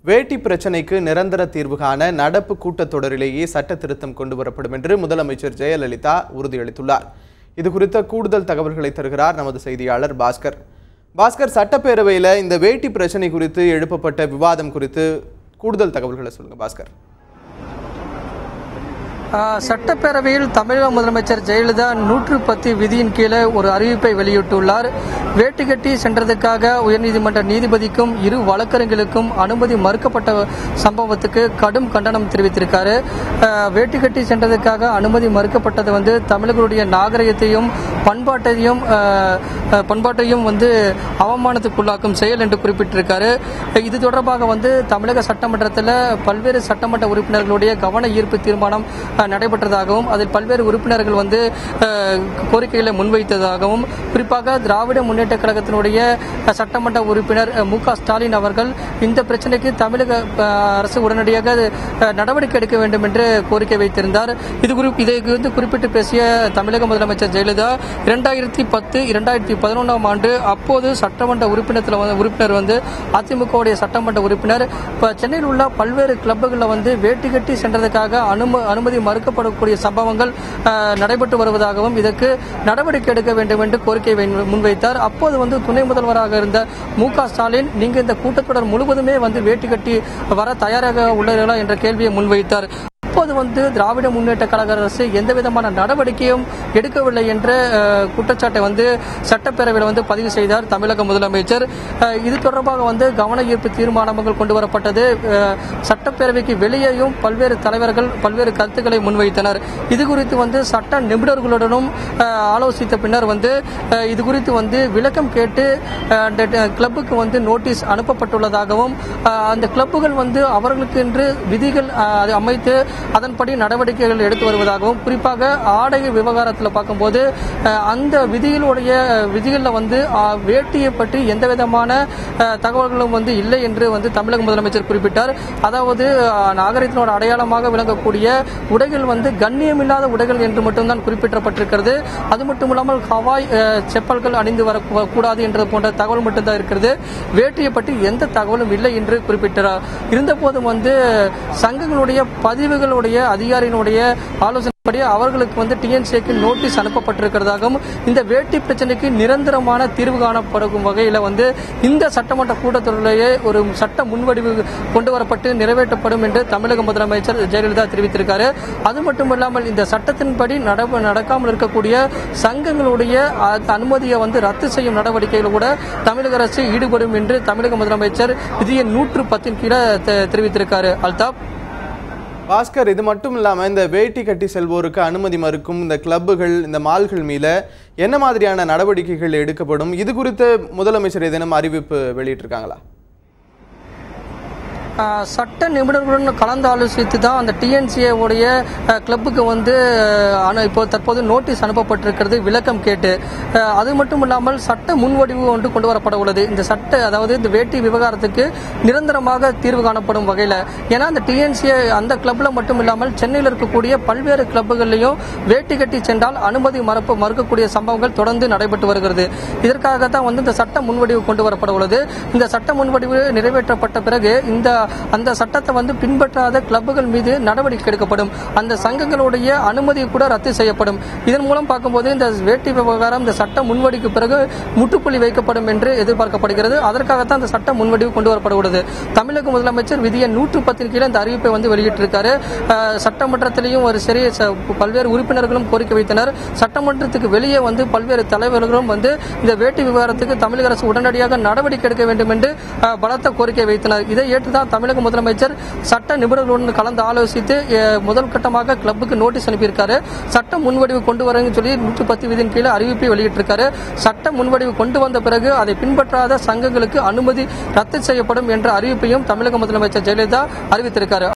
வேட்டி பிரச்சினைக்கு நிரந்தர தீர்வு காண நடப்பு கூட்டத்தொடரிலேயே சட்ட திருத்தம் கொண்டு வரப்படும் என்று முதலமைச்சர் ஜெயலலிதா உறுதியளித்துள்ளார். இது குறித்த கூடுதல் தகவல்களை தருகிறார் நமது செய்தியாளர் பாஸ்கர். பாஸ்கர், சட்டப்பேரவையில் இந்த வேட்டி பிரச்சினை குறித்து எழுப்பப்பட்ட விவாதம் குறித்து கூடுதல் தகவல்களை சொல்லுங்க பாஸ்கர். சட்டப்பேரவையில் தமிழக முதலமைச்சர் ஜெயலலிதா 110 விதியின் கீழே ஒரு அறிவிப்பை வெளியிட்டுள்ளார். வேட்டி கட்டி சென்றதுக்காக உயர்நீதிமன்ற நீதிபதிக்கும் இரு வழக்கறிஞர்களுக்கும் அனுமதி மறுக்கப்பட்ட சம்பவத்துக்கு கடும் கண்டனம் தெரிவித்திருக்காரு. வேட்டி கட்டி சென்றதுக்காக அனுமதி மறுக்கப்பட்டது தமிழர்களுடைய நாகரிகத்தையும் பண்பாட்டையும் அவமானத்துக்குள்ளாக்கும் செயல் என்று குறிப்பிட்டிருக்காரு. இது தொடர்பாக தமிழக சட்டமன்றத்தில் பல்வேறு சட்டமன்ற உறுப்பினர்களுடைய கவன ஈர்ப்பு தீர்மானம் நடைபெற்றதாகவும் அதில் பல்வேறு உறுப்பினர்கள் கோரிக்கைகளை முன்வைத்ததாகவும், குறிப்பாக திராவிட முன்னேற்ற கழகத்தினுடைய சட்டமன்ற உறுப்பினர் மு.க. ஸ்டாலின் அவர்கள் இந்த பிரச்சனைக்கு தமிழக அரசு உடனடியாக நடவடிக்கை எடுக்க வேண்டும் என்று கோரிக்கை வைத்திருந்தார். இதை குறிப்பிட்டு பேசிய தமிழக முதலமைச்சர் ஜெயலலிதா 2010-2011 ஆண்டு அப்போது சட்டமன்ற உறுப்பினர் அதிமுக சட்டமன்ற உறுப்பினர் சென்னையில் உள்ள பல்வேறு கிளப்புகளில் வேட்டி கட்டி சென்றதுக்காக அனுமதி மறுக்கப்படக்கூடிய சம்பவங்கள் நடைபெற்று வருவதாகவும் இதற்கு நடவடிக்கை எடுக்க வேண்டும் என்று கோரிக்கை முன்வைத்தார். அப்போது துணை முதல்வராக இருந்த மு.க. ஸ்டாலின், நீங்க இந்த கூட்டத்தொடர் முழுவதுமே வேட்டி கட்டி வர தயாராக உள்ளீர்களா என்ற கேள்வியை முன்வைத்தார். அப்போது திராவிட முன்னேற்ற கழக அரசு எந்த விதமான நடவடிக்கையும் எடுக்கவில்லை என்ற குற்றச்சாட்டை சட்டப்பேரவையில் பதிவு செய்தார் தமிழக முதலமைச்சர். இது தொடர்பாக கவன ஈர்ப்பு தீர்மானங்கள் கொண்டு வரப்பட்டது. சட்டப்பேரவைக்கு வெளியேயும் பல்வேறு தலைவர்கள் பல்வேறு கருத்துக்களை முன்வைத்தனர். இது குறித்து சட்ட நிபுணர்களுடனும் ஆலோசித்த பின்னர் இது குறித்து விளக்கம் கேட்டு அந்த கிளப்புக்கு நோட்டீஸ் அனுப்பப்பட்டுள்ளதாகவும் அந்த கிளப்புகள் அவர்களுக்கு என்று விதிகள் அமைத்து அதன்படி நடவடிக்கைகள் எடுத்து வருவதாகவும், குறிப்பாக ஆடை விவகாரத்தில் பார்க்கும்போது அந்த விதிகளில் வேட்டியை பற்றி எந்த விதமான தகவல்களும் இல்லை என்று தமிழக முதலமைச்சர் குறிப்பிட்டார். அதாவது நாகரிகத்தினோட அடையாளமாக விளங்கக்கூடிய உடைகள் கண்ணியமில்லாத உடைகள் என்று மட்டும்தான் குறிப்பிடப்பட்டிருக்கிறது. அது மட்டுமில்லாமல் ஹவாய் செப்பல்கள் அணிந்து வரக்கூடாது என்ற போன்ற தகவல் மட்டும்தான் இருக்கிறது. வேட்டியை பற்றி எந்த தகவலும் இல்லை என்று குறிப்பிட்டார். இருந்தபோது சங்கங்களுடைய பதிவுகளுடைய அதிகாரியினுடைய ஆலோசனைப்படி அவர்களுக்கு டிஎன்சிக்கு நோட்டீஸ் அனுப்பப்பட்டிருக்கிறதாகவும், இந்த வேட்டி பிரச்சனைக்கு நிரந்தரமான தீர்வு காணப்படும் வகையில் இந்த சட்டமன்ற கூட்டத்தொடரிலேயே ஒரு சட்ட முன்வடிவு கொண்டு வரப்பட்டு நிறைவேற்றப்படும் என்று தமிழக முதலமைச்சர் ஜெயலலிதா தெரிவித்திருக்காரு. அது மட்டுமல்லாமல் இந்த சட்டத்தின்படி நடக்காமல் இருக்கக்கூடிய சங்கங்களுடைய அனுமதியை ரத்து செய்யும் நடவடிக்கைகள் கூட தமிழக அரசு ஈடுபடும் என்று தமிழக முதலமைச்சர் விதியை 110 கீழே தெரிவித்திருக்காரு. அல்தாப் பாஸ்கர், இது மட்டும் இல்லாமல் இந்த வேட்டி கட்டி செல்வோருக்கு அனுமதி மறுக்கும் இந்த கிளப்புகள், இந்த மால்கள் மீது என்ன மாதிரியான நடவடிக்கைகள் எடுக்கப்படும்? இது குறித்து முதலமைச்சர் ஏதேனும் அறிவிப்பு வெளியிட்டிருக்காங்களா? சட்ட நிபுணர்களுடன் கலந்து ஆலோசித்து தான் அந்த டிஎன்சிஏ உடைய கிளப்புக்கு இப்போ தற்போது நோட்டீஸ் அனுப்பப்பட்டிருக்கிறது விளக்கம் கேட்டு. அது மட்டும் இல்லாமல் சட்ட முன்வடிவு கொண்டு வரப்பட உள்ளது. அதாவது இந்த வேட்டி விவகாரத்துக்கு நிரந்தரமாக தீர்வு காணப்படும் வகையில். ஏன்னா அந்த டிஎன்சிஏ அந்த கிளப்ல மட்டும் இல்லாமல் சென்னையில் இருக்கக்கூடிய பல்வேறு கிளப்புகள்லையும் வேட்டி கட்டி சென்றால் அனுமதி மறுக்கக்கூடிய சம்பவங்கள் தொடர்ந்து நடைபெற்று வருகிறது. இதற்காக தான் இந்த சட்ட முன்வடிவு கொண்டு வரப்பட உள்ளது. இந்த சட்ட முன்வடிவு நிறைவேற்றப்பட்ட பிறகு அந்த சட்டத்தை பின்பற்றாத கிளப்புகள் மீது நடவடிக்கை எடுக்கப்படும். அந்த சங்கங்களுடைய அனுமதி கூட ரத்து செய்யப்படும். இதன் மூலம் பார்க்கும்போது இந்த வேட்டி விவகாரம் இந்த சட்ட முன்வடிவுக்கு பிறகு முற்றுப்புள்ளி வைக்கப்படும் என்று எதிர்பார்க்கப்படுகிறது. அதற்காகத்தான் அந்த சட்ட முன்வடிவு கொண்டு வரப்பட உள்ளது. தமிழக முதலமைச்சர் விதியை 110 கீழே இந்த அறிவிப்பை வெளியிட்டிருக்காரு. சட்டமன்றத்திலேயும் பல்வேறு உறுப்பினர்களும் கோரிக்கை வைத்தனர். சட்டமன்றத்துக்கு வெளியே பல்வேறு தலைவர்களும் இந்த வேட்டி விவகாரத்துக்கு தமிழக அரசு உடனடியாக நடவடிக்கை எடுக்க வேண்டும் என்று பலத்த கோரிக்கை வைத்தனர். இதை ஏற்றுதான் தமிழக முதலமைச்சர் சட்ட நிபுணர்களுடன் கலந்து ஆலோசித்து முதல் கட்டமாக கிளப்புக்கு நோட்டீஸ் அனுப்பியிருக்காரு. சட்ட முன்வடிவு கொண்டு வரன்னு சொல்லி 110 விதியின் கீழே அறிவிப்பை வெளியிட்டிருக்காரு. சட்ட முன்வடிவு கொண்டு வந்த பிறகு அதை பின்பற்றாத சங்கங்களுக்கு அனுமதி ரத்து செய்யப்படும் என்ற அறிவிப்பையும் தமிழக முதலமைச்சர் ஜெயலலிதா அறிவித்திருக்காரு.